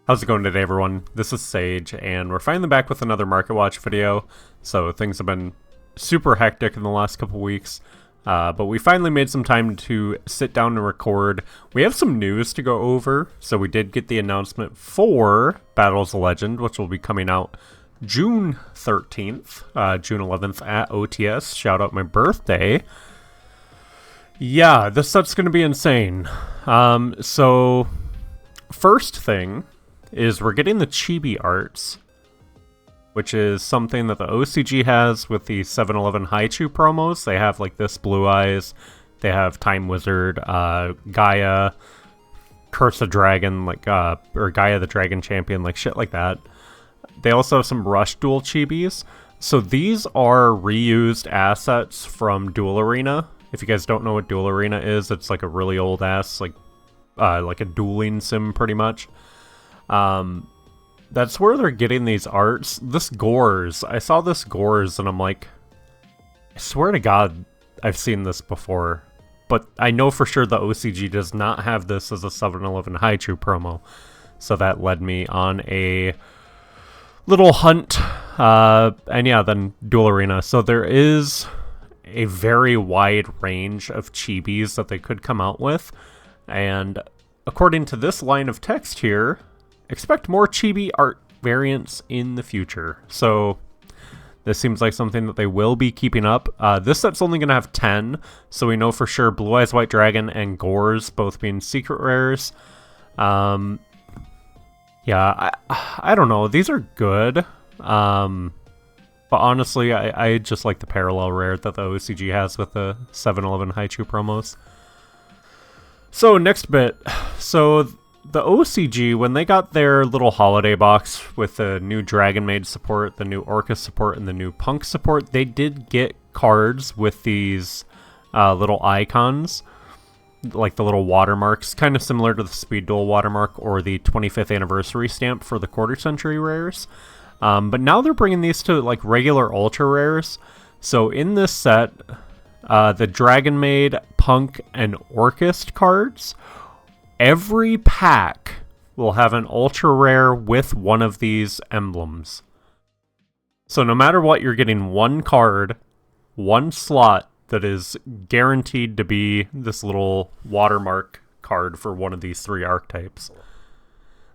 How's it going today, everyone? This is Sage, and we're finally back with another Market Watch video. So things have been super hectic in the last couple weeks, but we finally made some time to sit down and record. We have some news to go over, so we did get the announcement for Battles of Legend, which will be coming out June 13th, June 11th at OTS. Shout out my birthday. Yeah, this set's going to be insane. So first thing is we're getting the chibi arts, which is something that the OCG has with the 7-Eleven Haichu promos. They have like this Blue Eyes, they have Time Wizard, Gaia, Curse of Dragon, like or Gaia the Dragon Champion, like shit like that. They also have some Rush Duel chibis. So these are reused assets from Duel Arena. If you guys don't know what Duel Arena is, it's like a really old ass like a dueling sim pretty much. That's where they're getting these arts. This Gores, I saw this Gores and I'm like, I swear to God, I've seen this before. But I know for sure the OCG does not have this as a 7-Eleven Haichu promo. So that led me on a little hunt. And yeah, then Duel Arena. So there is a very wide range of chibis that they could come out with. And according to this line of text here, expect more chibi art variants in the future. So this seems like something that they will be keeping up. This set's only going to have 10, so we know for sure Blue Eyes White Dragon and Gores both being secret rares. Yeah, I don't know. These are good. But honestly, I just like the parallel rare that the OCG has with the 7-Eleven Haichu promos. So next bit. So the OCG, when they got their little holiday box with the new Dragon Maid support, the new Orcus support, and the new Punk support, they did get cards with these little icons, like the little watermarks, kind of similar to the Speed Duel watermark or the 25th anniversary stamp for the quarter century rares. But now they're bringing these to like regular ultra rares. So in this set, the Dragon Maid, Punk, and Orcus cards, every pack will have an ultra rare with one of these emblems. So no matter what, you're getting one card, one slot that is guaranteed to be this little watermark card for one of these three archetypes.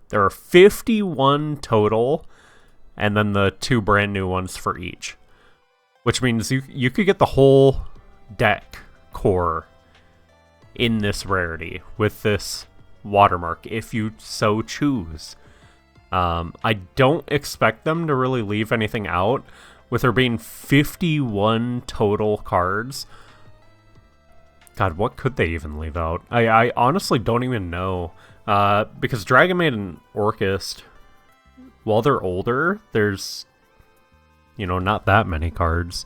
There are 51 total, and then the 2 brand new ones for each. Which means you could get the whole deck core in this rarity with this watermark if you so choose. I don't expect them to really leave anything out, with there being 51 total cards. God, what could they even leave out? I honestly don't even know, because Dragon Maid and Orcus, while they're older, there's not that many cards.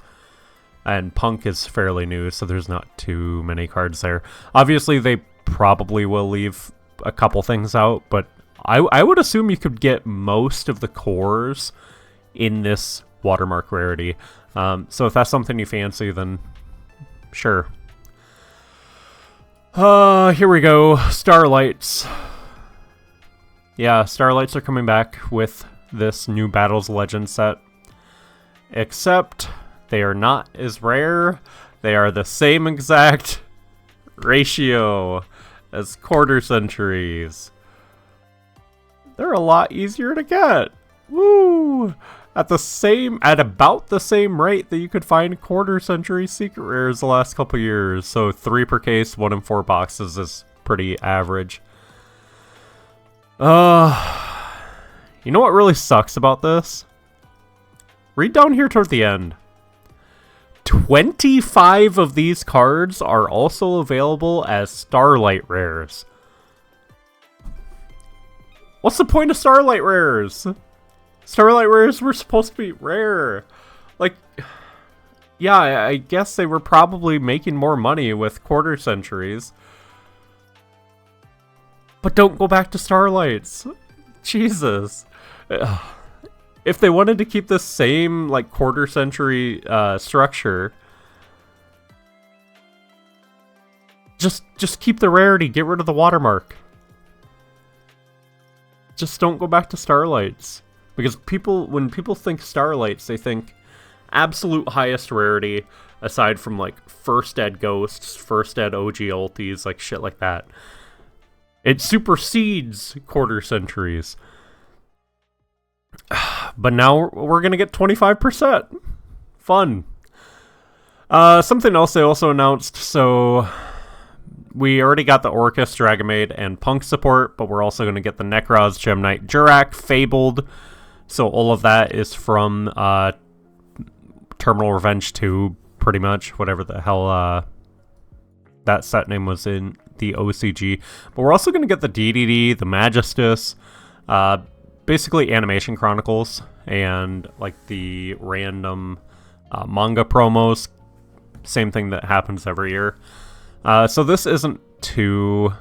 And Punk is fairly new, so there's not too many cards there. Obviously, they probably will leave a couple things out, but I would assume you could get most of the cores in this watermark rarity. So if that's something you fancy, then sure. Here we go. Starlights. Yeah, Starlights are coming back with this new Battles of Legend set. Except they are not as rare. They are the same exact ratio as quarter centuries. They're a lot easier to get. Woo! At about the same rate that you could find quarter century secret rares the last couple years. So 3 per case, 1 in 4 boxes is pretty average. You know what really sucks about this? Read down here toward the end. 25 of these cards are also available as Starlight rares. What's the point of Starlight rares? Starlight rares were supposed to be rare. Like, yeah, I guess they were probably making more money with quarter centuries. But don't go back to Starlights. Jesus. If they wanted to keep the same like quarter century structure, just keep the rarity, get rid of the watermark. just don't go back to Starlights. Because when people think Starlights, they think absolute highest rarity, aside from like first ed ghosts, first ed OG ultis, like shit like that. It supersedes quarter centuries. But now we're gonna get 25%. Fun. Something else they also announced, so we already got the Orcus, Dragomaid, and Punk support, but we're also going to get the Necroz, Gem Knight, Jurak, Fabled. So all of that is from Terminal Revenge 2, pretty much, whatever the hell that set name was in the OCG. But we're also going to get the DDD, the Magistus, basically Animation Chronicles, and like the random manga promos. Same thing that happens every year. So this isn't too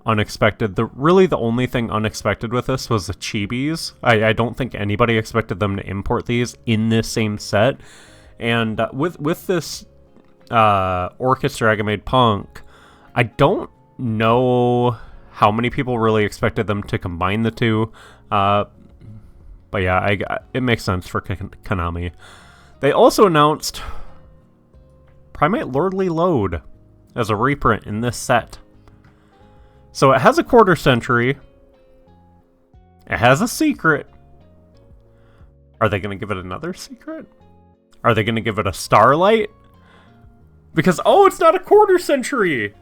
unexpected. Really the only thing unexpected with this was the CHIBIS. I don't think anybody expected them to import these in this same set. And with this Orcus, Dragomaid, Punk, I don't know how many people really expected them to combine the two. But yeah, it makes sense for Konami. They also announced Primate Lordly Load as a reprint in this set. So it has a quarter century. It has a secret. Are they going to give it another secret? Are they going to give it a Starlight? Because, oh, it's not a quarter century!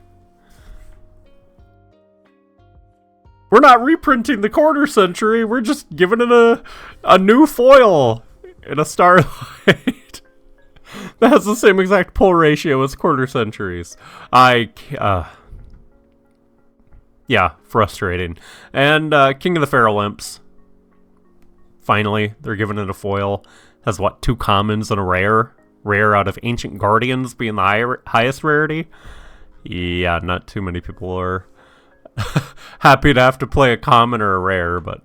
We're not reprinting the quarter century, we're just giving it a new foil in a Starlight. That has the same exact pull ratio as quarter centuries. Yeah, frustrating. And King of the Feral Imps. Finally, they're giving it a foil. Has what, 2 commons and a rare? Rare out of Ancient Guardians being the highest rarity? Yeah, not too many people are happy to have to play a common or a rare, but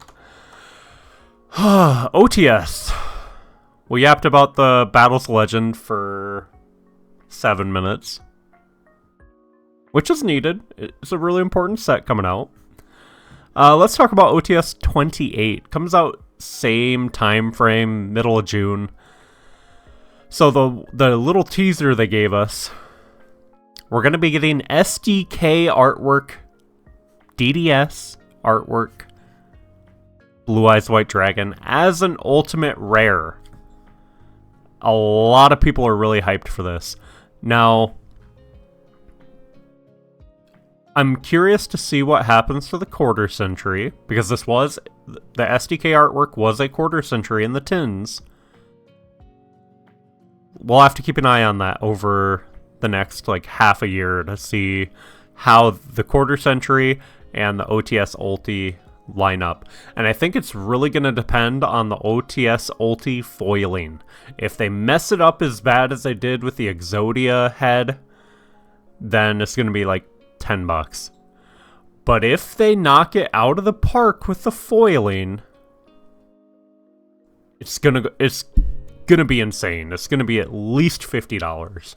OTS. We yapped about the Battles Legend for 7 minutes, which is needed. It's a really important set coming out. Let's talk about OTS 28. Comes out same time frame, middle of June. So the little teaser they gave us, we're going to be getting SDK artwork, DDS artwork, Blue Eyes White Dragon as an ultimate rare. A lot of people are really hyped for this. Now, I'm curious to see what happens for the quarter century, because the SDK artwork was a quarter century in the tins. We'll have to keep an eye on that over the next like half a year to see how the quarter century and the OTS ulti line up. And I think it's really going to depend on the OTS ulti foiling. If they mess it up as bad as they did with the Exodia head, then it's going to be like $10. But if they knock it out of the park with the foiling, it's gonna be insane. It's gonna be at least $50,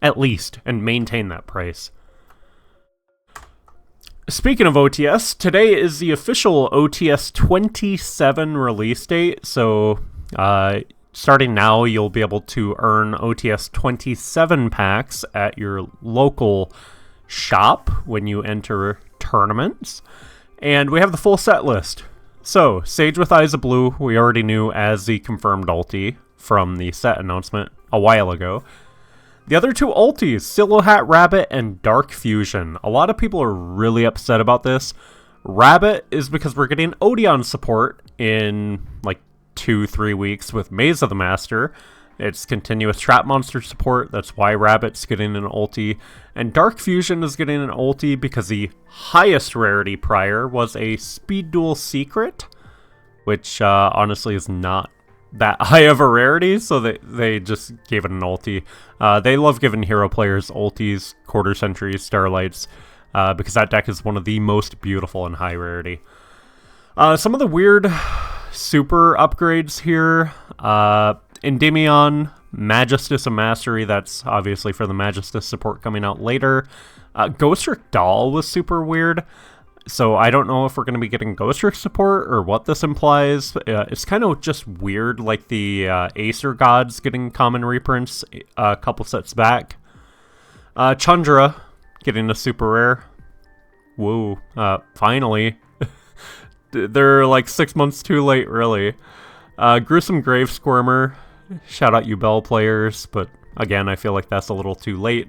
at least, and maintain that price. Speaking of OTS, today is the official OTS 27 release date. So starting now, you'll be able to earn OTS 27 packs at your local shop when you enter tournaments. And we have the full set list. So, Sage with Eyes of Blue, we already knew as the confirmed ulti from the set announcement a while ago. The other 2 ultis, Silo Hat Rabbit and Dark Fusion. A lot of people are really upset about this. Rabbit is because we're getting Odeon support in like 2-3 weeks with Maze of the Master. It's continuous Trap Monster support, that's why Rabbit's getting an ulti. And Dark Fusion is getting an ulti because the highest rarity prior was a Speed Duel Secret, which honestly is not that high of a rarity, so they just gave it an ulti. They love giving hero players ultis, quarter centuries, starlights, because that deck is one of the most beautiful and high rarity. Some of the weird super upgrades here. Endymion, Magistus of Mastery, that's obviously for the Magistus support coming out later. Ghostrick Doll was super weird. So I don't know if we're going to be getting Ghost Trick support or what this implies. It's kind of just weird, like the Acer Gods getting common reprints a couple sets back. Chandra getting a super rare. Whoa, finally. They're like 6 months too late, really. Gruesome Grave Squirmer. Shout out you Bell players, but again, I feel like that's a little too late.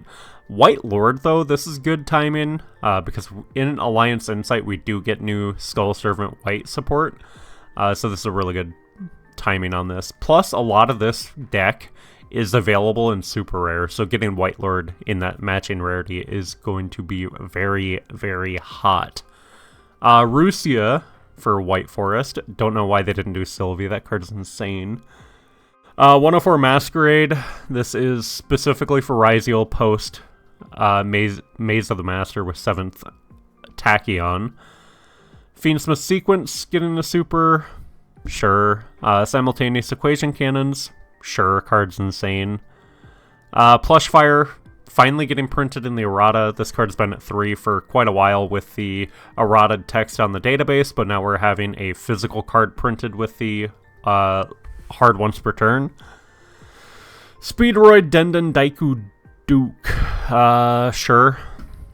White Lord, though, this is good timing, because in Alliance Insight, we do get new Skull Servant White support, so this is a really good timing on this. Plus, a lot of this deck is available in super rare, so getting White Lord in that matching rarity is going to be very, very hot. Rusia for White Forest. Don't know why they didn't do Sylvie. That card is insane. 104 Masquerade. This is specifically for Ryziel post Maze of the Master with 7th Tachyon. Fiendsmith Sequence getting a super. Sure. Simultaneous Equation Cannons. Sure. Card's insane. Plushfire finally getting printed in the errata. This card's been at 3 for quite a while with the errata text on the database, but now we're having a physical card printed with the hard once per turn. Speedroid Denden Daiku Duke. Sure.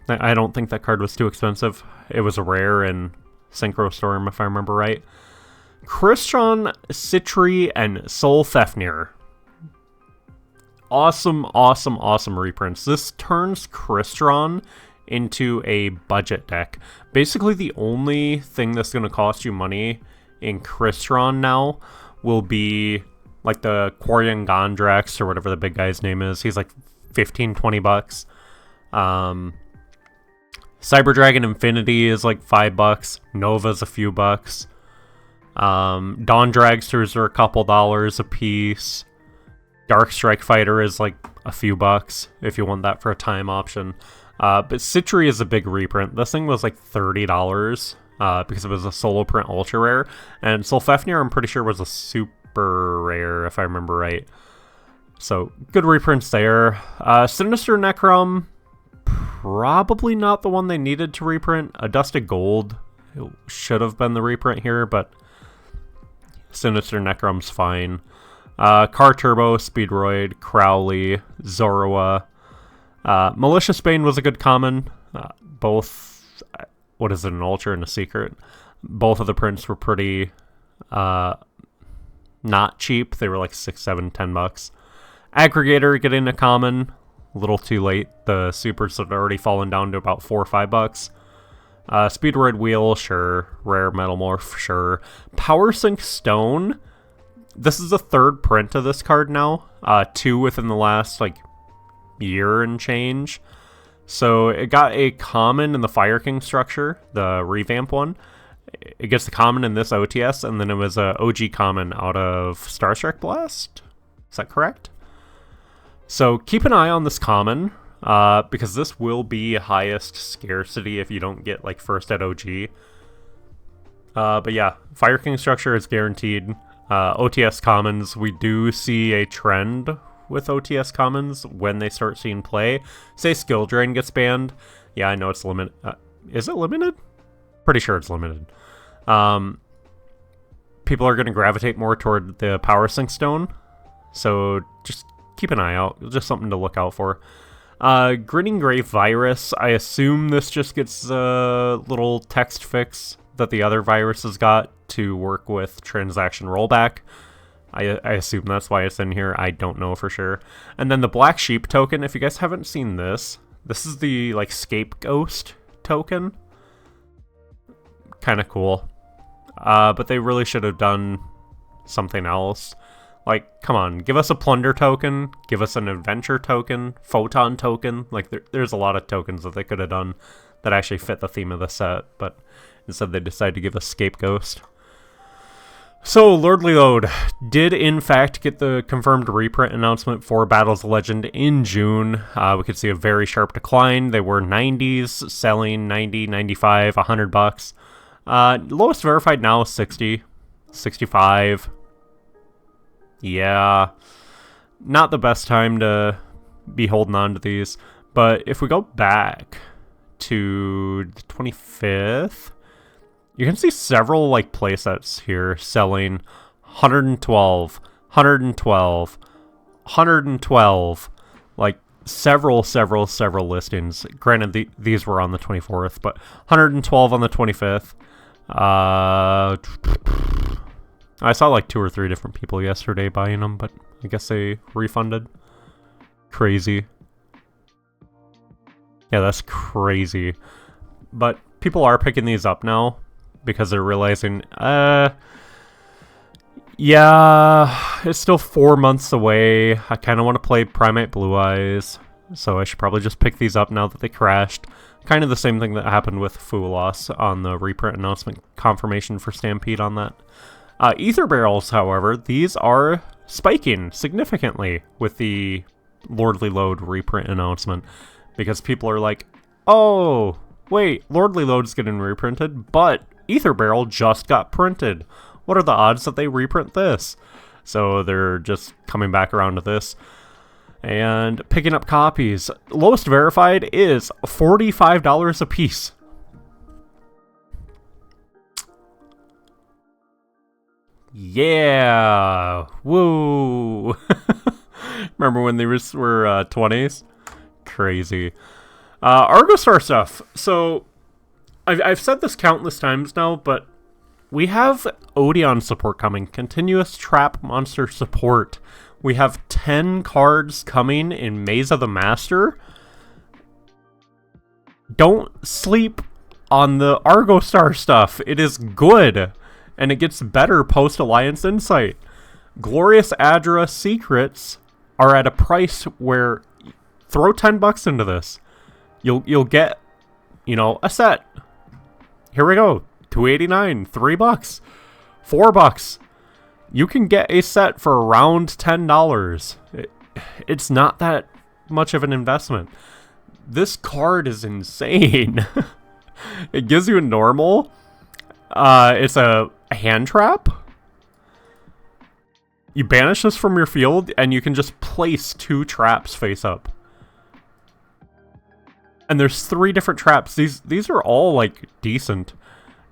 I don't think that card was too expensive. It was a rare in Synchro Storm, if I remember right. Crystron, Citri, and Soul Fefnir. Awesome, awesome, awesome reprints. This turns Crystron into a budget deck. Basically, the only thing that's going to cost you money in Crystron now will be like the Quarian Gondrax or whatever the big guy's name is. He's like 15, 20 bucks. Cyber Dragon Infinity is like $5. Nova's a few bucks. Dawn Dragsters are a couple dollars a piece. Dark Strike Fighter is like a few bucks if you want that for a time option. But Citri is a big reprint. This thing was like $30 because it was a solo print ultra rare. And Solfafnir, I'm pretty sure, was a super rare if I remember right. So good reprints there. Sinister Necrom, probably not the one they needed to reprint. A Dusted Gold should have been the reprint here, but Sinister Necrom's fine. Car Turbo, Speedroid, Crowley, Zorua. Malicious Bane was a good common. Both, what is it, an Ultra and a Secret? Both of the prints were pretty not cheap. They were like 6, 7, 10 bucks. Aggregator getting a common. A little too late. The supers had already fallen down to about 4 or 5 bucks. Speedroid Wheel, sure. Rare Metalmorph, sure. Power Sync Stone. This is the 3rd print of this card now. 2 within the last, like, year and change. So it got a common in the Fire King structure, the revamp one. It gets the common in this OTS, and then it was a OG common out of Starstrike Blast. Is that correct? So keep an eye on this common, because this will be highest scarcity if you don't get, like, first at OG. But yeah, Fire King structure is guaranteed. OTS commons, we do see a trend with OTS commons when they start seeing play. Say Skill Drain gets banned. Yeah, I know it's limited. Is it limited? Pretty sure it's limited. People are going to gravitate more toward the Power Sync Stone. So just keep an eye out. Just something to look out for. Grinning Grave Virus. I assume this just gets a little text fix that the other viruses got to work with transaction rollback. I assume that's why it's in here. I don't know for sure. And then the Black Sheep token, if you guys haven't seen this is the, like, Scapegoat token. Kind of cool. But they really should have done something else. Like, come on, give us a Plunder token, give us an Adventure token, Photon token. Like, there's a lot of tokens that they could have done that actually fit the theme of the set, but instead they decided to give us Scapegoat. So, Lordly Lode did, in fact, get the confirmed reprint announcement for Battles of Legend in June. We could see a very sharp decline. They were 90s, selling 90, 95, 100 bucks. Lowest verified now is 60, 65. Yeah, not the best time to be holding on to these. But if we go back to the 25th, You can see several like playsets here selling 112, 112, 112, like several listings. Granted, these were on the 24th, but 112 on the 25th. I saw like 2 or 3 different people yesterday buying them, but I guess they refunded. Crazy. Yeah, that's crazy. But people are picking these up now because they're realizing, yeah, it's still 4 months away. I kind of want to play Primate Blue Eyes, so I should probably just pick these up now that they crashed. Kind of the same thing that happened with Fuelos on the reprint announcement confirmation for Stampede on that. Ether Barrels, however, these are spiking significantly with the Lordly Load reprint announcement, because people are like, oh, wait, Lordly Load's getting reprinted, but Ether Barrel just got printed. What are the odds that they reprint this? So they're just coming back around to this and picking up copies. Lowest verified is $45 a piece. Yeah, woo. Remember when they were 20s? Crazy. Argostar stuff. So I've said this countless times now, but we have Odeon support coming. Continuous Trap Monster support. We have 10 cards coming in Maze of the Master. Don't sleep on the Argostar stuff. It is good, and it gets better post-Alliance Insight. Glorious Adra Secrets are at a price where throw $10 into this. You'll get, you know, a set. Here we go. $2.89, $3, $4. You can get a set for around $10. It's not that much of an investment. This card is insane. It gives you a normal. It's a hand trap. You banish this from your field, and you can just place 2 traps face up. And there's 3 different traps. These are all like decent,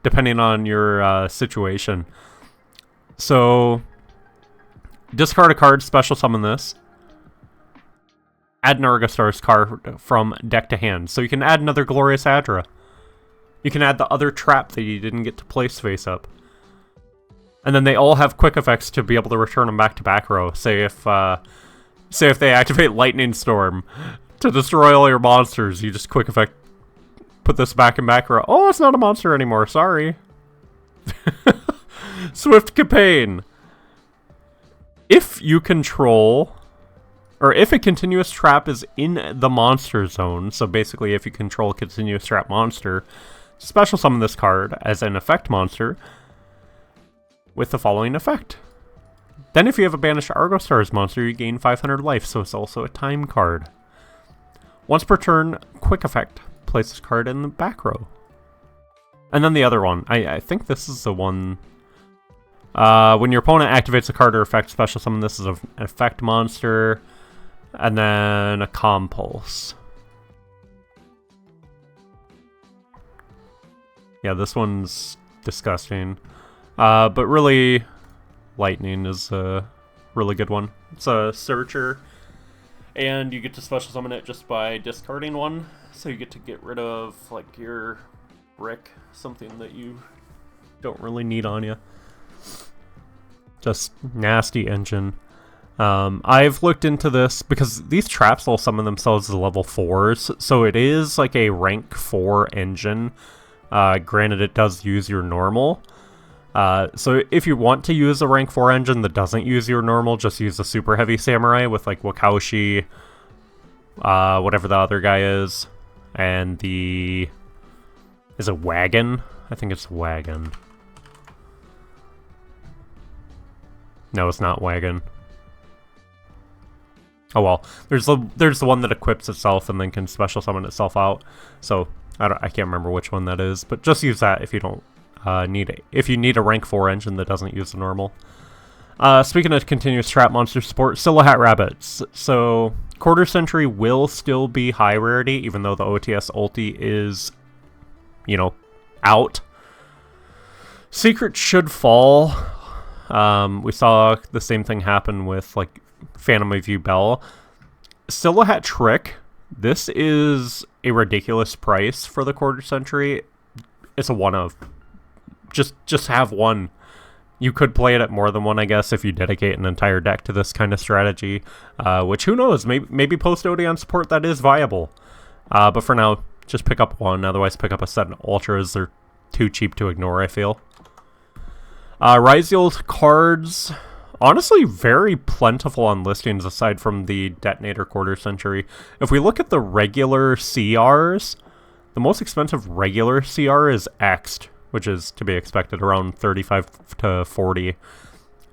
depending on your situation. So, discard a card, special summon this. Add an Argostar's card from deck to hand. So you can add another Glorious Adra. You can add the other trap that you didn't get to place face up. And then they all have quick effects to be able to return them back to back row. Say if they activate Lightning Storm to destroy all your monsters, you just quick effect put this back in back row. Oh, it's not a monster anymore, sorry. Swift Campaign. If you control, or if a continuous trap is in the monster zone, so basically if you control a continuous trap monster, special summon this card as an effect monster with the following effect. Then if you have a banished Argostar's monster, you gain 500 life, so it's also a time card. Once per turn, quick effect. Place this card in the back row. And then the other one. I think this is the one. When your opponent activates a card or effect, special summon this as an effect monster. And then a Compulse. Yeah, this one's disgusting. But really, Lightning is a really good one. It's a Searcher. And you get to special summon it just by discarding one. So you get to get rid of, like, your brick, something that you don't really need on you. Just nasty engine. I've looked into this because these traps all summon themselves as level 4s. So it is like a rank 4 engine. Granted, it does use your normal. So if you want to use a rank 4 engine that doesn't use your normal, just use a super heavy samurai with like Wakaushi, whatever the other guy is, and the... Is it Wagon? I think it's Wagon. No, it's not Wagon. Oh well, there's the one that equips itself and then can special summon itself out. So I can't remember which one that is, but just use that if you don't need it. If you need a rank 4 engine that doesn't use the normal. Speaking of continuous trap monster support, Silahat Rabbits. So Quarter Century will still be high rarity, even though the OTS ulti is, you know, out. Secret should fall. We saw the same thing happen with like Phantom of View Bell. Still a hat trick. This is a ridiculous price for the quarter century. It's a one of. Just have one. You could play it at more than one, I guess, if you dedicate an entire deck to this kind of strategy. Which, who knows, maybe post-Odeon support that is viable. But for now, just pick up one. Otherwise, pick up a set of Ultras. They're too cheap to ignore, I feel. Ryziel cards, honestly very plentiful on listings aside from the Detonator quarter century. If we look at the regular CRs, the most expensive regular CR is X'd, which is to be expected, around 35 to 40.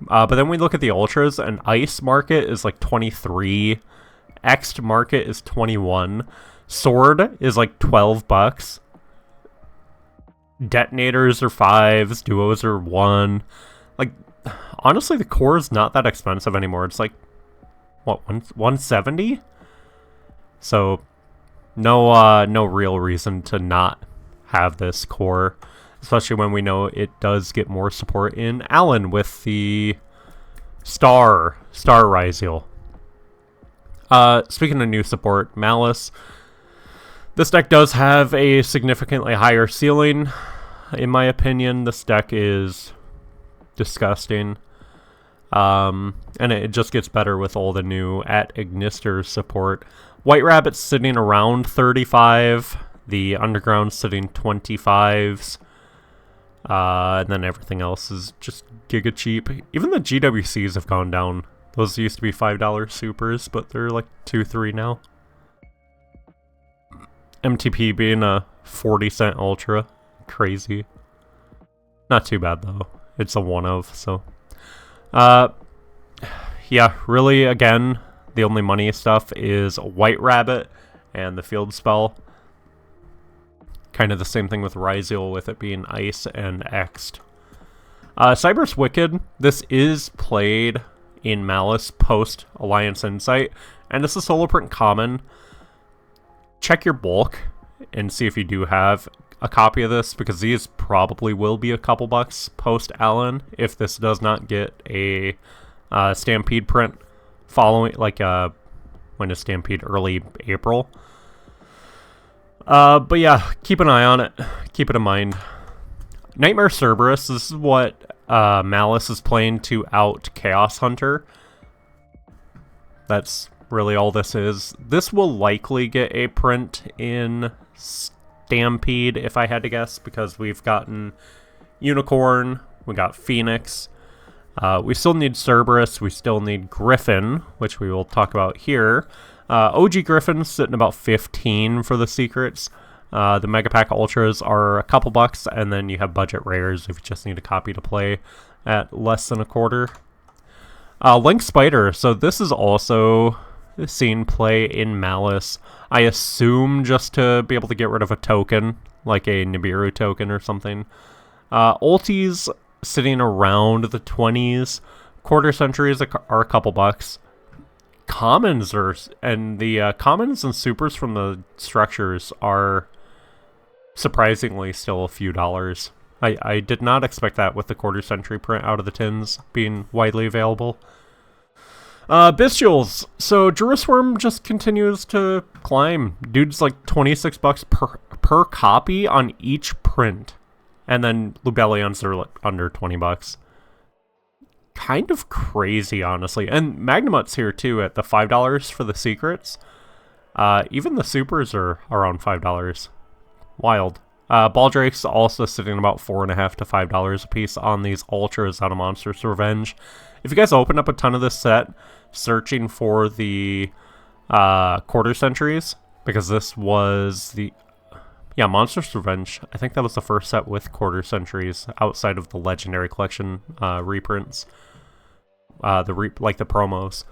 But then we look at the Ultras, and Ice market is like 23, X'd market is 21, Sword is like 12 bucks. Detonators are 5s, duos are 1. Like, honestly, the core is not that expensive anymore. It's like, what, 170? So, no real reason to not have this core, especially when we know it does get more support in Allen with the Star Ryziel. Speaking of new support, Malice. This deck does have a significantly higher ceiling. In my opinion, this deck is disgusting. And it just gets better with all the new at Ignister support. White Rabbit's sitting around 35. The Underground's sitting 25s. And then everything else is just giga cheap. Even the GWCs have gone down. Those used to be $5 supers, but they're like 2-3 now. MTP being a 40-cent Ultra. Crazy. Not too bad, though. It's a one of, so. Yeah, really, again, the only money stuff is White Rabbit and the Field Spell. Kind of the same thing with Ryziel, with it being Ice and X'd. Cyber's Wicked. This is played in Malice post Alliance Insight, and it's a solo print common. Check your bulk and see if you do have a copy of this, because these probably will be a couple bucks post Allen if this does not get a Stampede print following, like, when is Stampede? Early April. But yeah, keep an eye on it. Keep it in mind. Nightmare Cerberus, this is what Malice is playing to out Chaos Hunter. That's really all this is. This will likely get a print in Stampede, if I had to guess, because we've gotten Unicorn, we got Phoenix, we still need Cerberus, we still need Griffin, which we will talk about here. OG Griffin's sitting about 15 for the secrets. The Mega Pack Ultras are a couple bucks, and then you have budget rares if you just need a copy to play at less than a quarter. Link Spider, so this is also seen play in Malice. I assume just to be able to get rid of a token, like a Nibiru token or something. Ultis sitting around the 20s. Quarter centuries are a couple bucks. Commons and the commons and supers from the structures are surprisingly still a few dollars. I did not expect that with the quarter century print out of the tins being widely available. Bestials. So Jerusalem just continues to climb. Dude's like 26 bucks per copy on each print. And then Lubellions are like under 20 bucks. Kind of crazy, honestly. And Magnamut's here too at the $5 for the secrets. Even the supers are around $5. Wild. Baldrake's also sitting about $4.50 to $5 a piece on these Ultras out of Monster's Revenge. If you guys open up a ton of this set, searching for the quarter centuries, because this was the Monster's Revenge. I think that was the first set with quarter centuries outside of the Legendary Collection reprints, like the promos.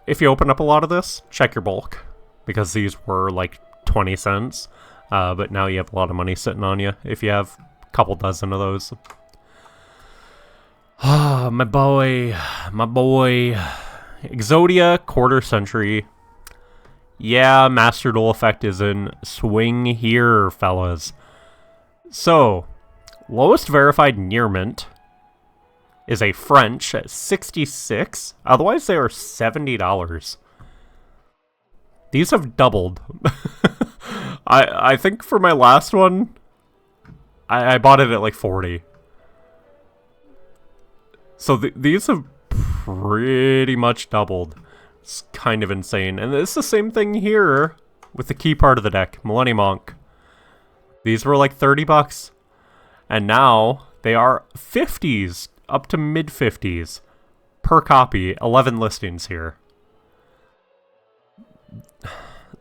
If you open up a lot of this, check your bulk, because these were like 20 cents. But now you have a lot of money sitting on you if you have a couple dozen of those. Ah, my boy. Exodia, quarter century. Yeah, Master Duel effect is in swing here, fellas. So, Lowest verified near mint is a French at 66. Otherwise, they are $70. These have doubled. I think for my last one, I bought it at like 40. So these have pretty much doubled. It's kind of insane. And it's the same thing here with the key part of the deck, Millennium Monk. These were like 30 bucks. And now they are 50s, up to mid 50s per copy. 11 listings here.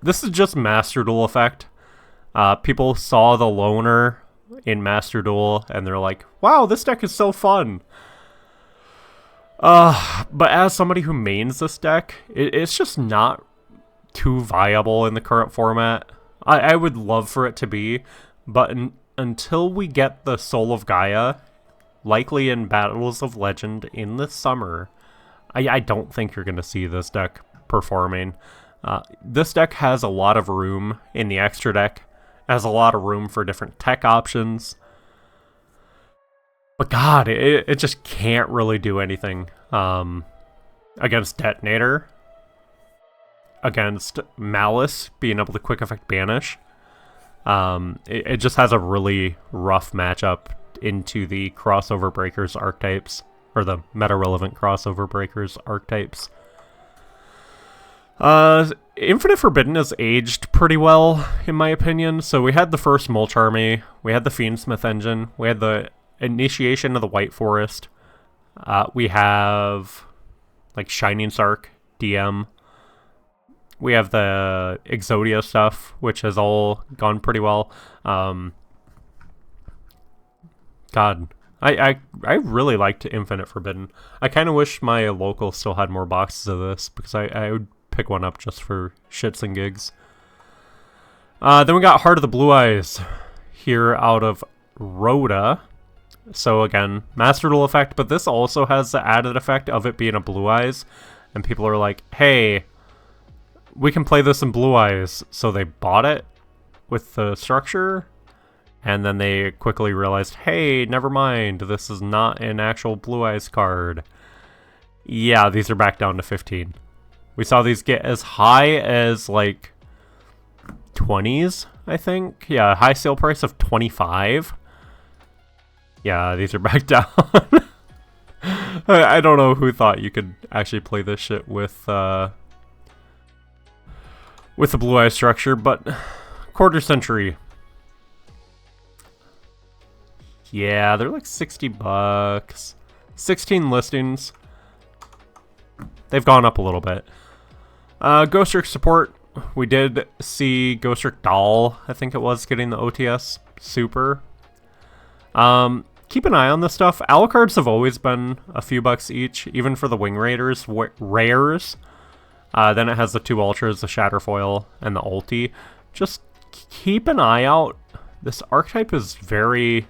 This is just Master Duel effect. People saw the loner in Master Duel and they're like, wow, this deck is so fun. But as somebody who mains this deck, it's just not too viable in the current format. I would love for it to be, but until we get the Soul of Gaia, likely in Battles of Legend in the summer, I don't think you're going to see this deck performing. This deck has a lot of room in the extra deck, has a lot of room for different tech options. But God, it just can't really do anything against Detonator, against Malice, being able to quick effect banish. It just has a really rough matchup into the crossover breakers archetypes, or the meta-relevant crossover breakers archetypes. Infinite Forbidden has aged pretty well, in my opinion. So we had the first Mulch Army, we had the Fiendsmith engine, we had the Initiation of the White Forest. We have like Shining Sark, DM. We have the Exodia stuff, which has all gone pretty well. God, I really liked Infinite Forbidden. I kind of wish my local still had more boxes of this, because I would pick one up just for shits and gigs. Then we got Heart of the Blue Eyes here out of Rhoda. So again, Master Duel effect, but this also has the added effect of it being a Blue Eyes. And people are like, hey, we can play this in Blue Eyes. So they bought it with the structure, and then they quickly realized, hey, never mind, this is not an actual Blue Eyes card. Yeah, these are back down to 15. We saw these get as high as like 20s, I think. Yeah, high sale price of 25. Yeah, these are back down. I don't know who thought you could actually play this shit with the Blue Eye structure, but Quarter Century. Yeah, they're like 60 bucks. 16 listings. They've gone up a little bit. Ghost Trick support. We did see Ghost Trick Doll, I think it was, getting the OTS Super. Keep an eye on this stuff. Alucards have always been a few bucks each, even for the Wing Raiders rares. Then it has the 2 Ultras, the Shatterfoil, and the Ulti. Just keep an eye out. This archetype is very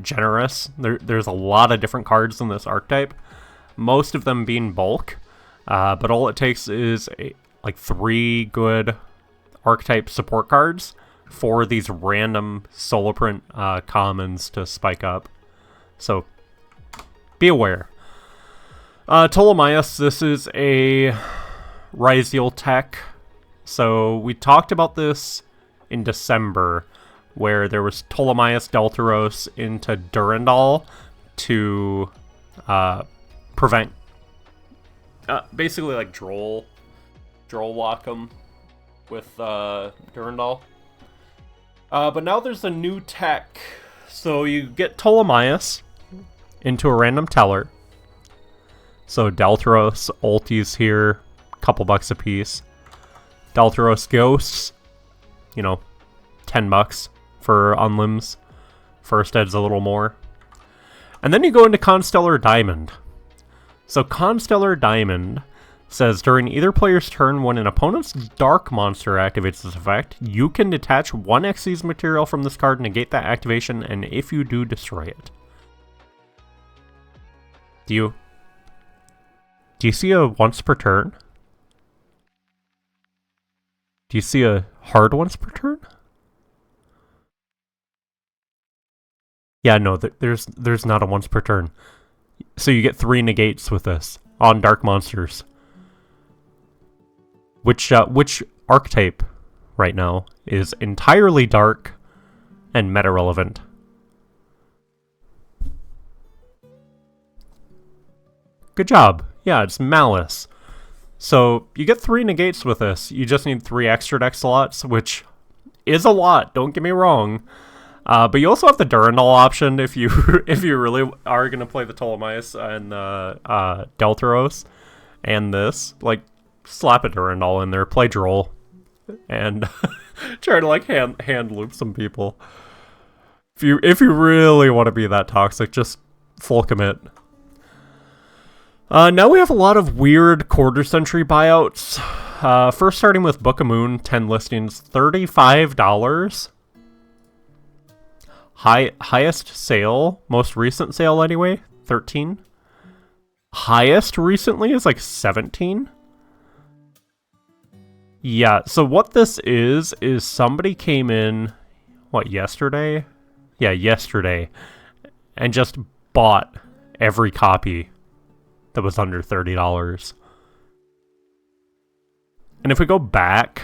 generous. There's a lot of different cards in this archetype, most of them being bulk. But all it takes is like 3 good archetype support cards for these random solo print commons to spike up. So be aware. Ptolemaeus, this is a Ryziel tech. So we talked about this in December, where there was Ptolemaeus Deltaros into Durandal to prevent basically like Droll lock them with Durandal. But now there's a new tech. So you get Ptolemaeus into a random teller. So Deltaros ultis here, couple bucks a piece. Deltaros ghosts, 10 bucks for unlimbs. First ed's a little more. And then you go into Constellar Diamond. So Constellar Diamond says during either player's turn when an opponent's dark monster activates this effect, you can detach 1 Xyz material from this card, negate that activation, and if you do, destroy it. Do you see a once per turn? Do you see a hard once per turn? Yeah, no, there's not a once per turn. So you get 3 negates with this on dark monsters. Which archetype right now is entirely dark and meta relevant? Good job. Yeah, it's Malice. So you get 3 negates with this. You just need 3 extra deck slots, which is a lot. Don't get me wrong. But you also have the Durandal option if you really are gonna play the Ptolemais and Deltaros, and this slap a Durandal in there, play Droll, and try to hand loop some people. If you really want to be that toxic, just full commit. Now we have a lot of weird quarter-century buyouts. First starting with Book of Moon, 10 listings, $35. Highest sale, most recent sale anyway, 13. Highest recently is like 17. Yeah, so what this is somebody came in, yesterday? Yeah, yesterday, and just bought every copy that was under $30. And if we go back,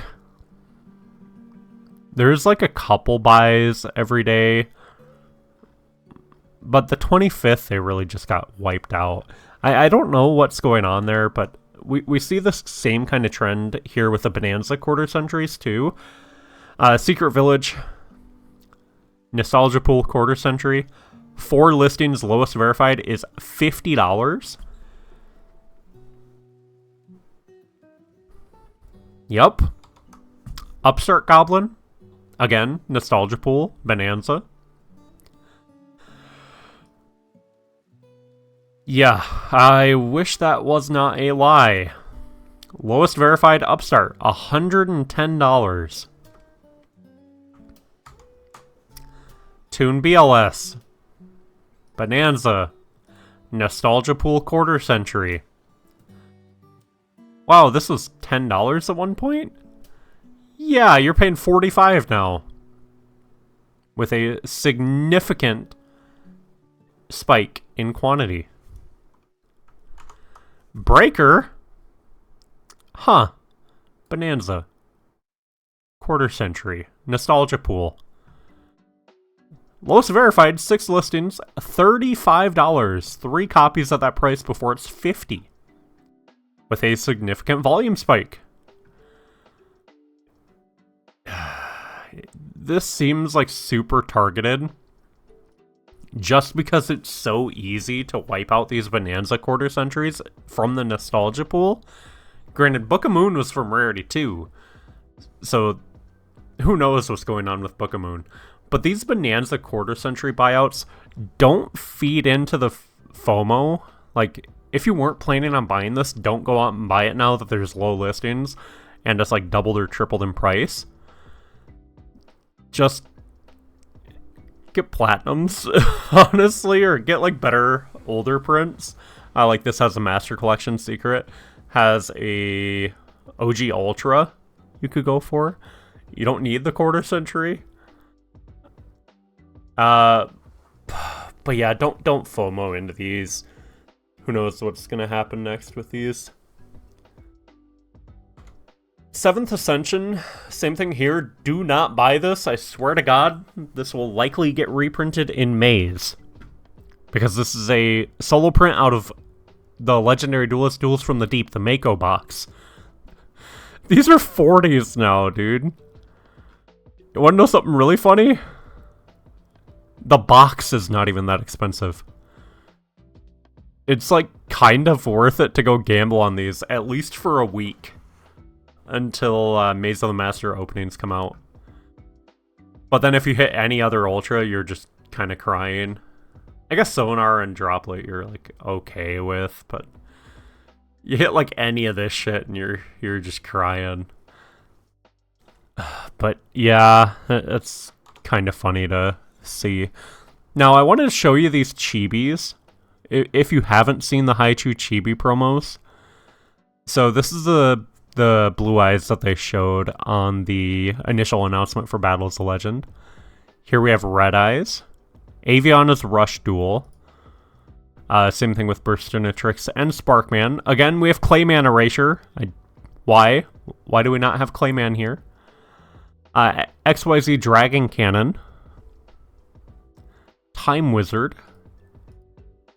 there's like a couple buys every day, but the 25th, they really just got wiped out. I don't know what's going on there, but we see this same kind of trend here with the Bonanza quarter centuries too. Secret Village, Nostalgia Pool quarter century, 4 listings, lowest verified is $50. Yup. Upstart Goblin, again, Nostalgia Pool, Bonanza. Yeah, I wish that was not a lie. Lowest verified Upstart, $110. Toon BLS, Bonanza, Nostalgia Pool quarter century. Wow, this was $10 at one point? Yeah, you're paying $45 now. With a significant spike in quantity. Breaker? Huh. Bonanza. Quarter century. Nostalgia Pool. Lowest verified, 6 listings, $35. 3 copies at that price before it's $50. With a significant volume spike. This seems like super targeted. Just because it's so easy to wipe out these Bonanza quarter centuries from the Nostalgia Pool. Granted, Book of Moon was from Rarity too. So, who knows what's going on with Book of Moon. But these Bonanza quarter century buyouts don't feed into the FOMO. Like, if you weren't planning on buying this, don't go out and buy it now that there's low listings and it's like doubled or tripled in price. Just get platinums, honestly, or get like better older prints. Like this has a Master Collection secret, has a OG Ultra you could go for. You don't need the quarter century. But yeah, don't FOMO into these. Who knows what's gonna happen next with these. 7th Ascension, same thing here. Do not buy this. I swear to God, this will likely get reprinted in Maze. Because this is a solo print out of the Legendary Duelist Duels from the Deep, the Mako box. These are 40s now, dude. You wanna know something really funny? The box is not even that expensive. It's like kind of worth it to go gamble on these, at least for a week. Until Maze of the Master openings come out. But then if you hit any other Ultra, you're just kind of crying. I guess Sonar and Droplet you're like okay with, but you hit like any of this shit and you're just crying. But yeah, it's kind of funny to see. Now I wanted to show you these chibis. If you haven't seen the Haichu chibi promos. So this is the blue eyes that they showed on the initial announcement for Battles of Legend. Here we have red eyes. Aviana's Rush Duel. Same thing with Burstinatrix and Sparkman. Again, we have Clayman Erasure. Why? Why do we not have Clayman here? XYZ Dragon Cannon. Time Wizard.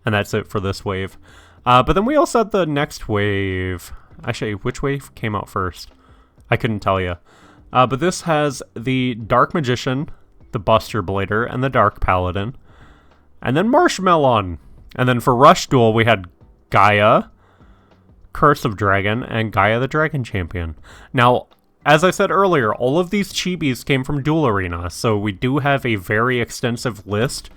And that's it for this wave. But then we also had the next wave. Actually, which wave came out first? I couldn't tell you. But this has the Dark Magician, the Buster Blader, and the Dark Paladin. And then Marshmallow. And then for Rush Duel, we had Gaia, Curse of Dragon, and Gaia the Dragon Champion. Now, as I said earlier, all of these chibis came from Duel Arena, so we do have a very extensive list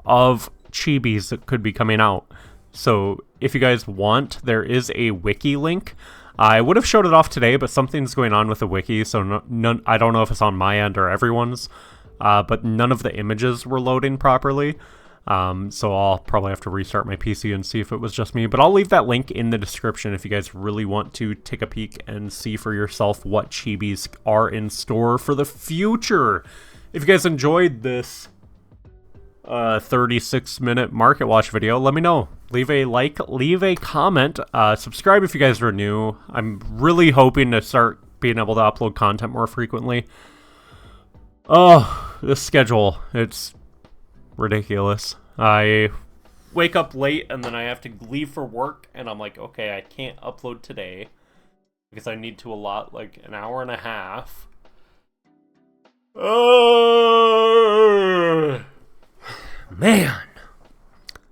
of chibis that could be coming out. So if you guys want, there is a wiki link. I would have showed it off today, but something's going on with the wiki, so I don't know if it's on my end or everyone's, but none of the images were loading properly. So I'll probably have to restart my PC and see if it was just me, but I'll leave that link in the description if you guys really want to take a peek and see for yourself what chibis are in store for the future. If you guys enjoyed this 36-minute Market Watch video, let me know. Leave a like, leave a comment, subscribe if you guys are new. I'm really hoping to start being able to upload content more frequently. Oh, this schedule, it's ridiculous. I wake up late and then I have to leave for work and I'm like, okay, I can't upload today because I need to allot like an hour and a half. Oh, man.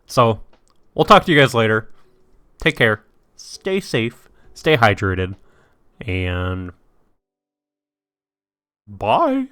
So, we'll talk to you guys later. Take care. Stay safe. Stay hydrated. And bye.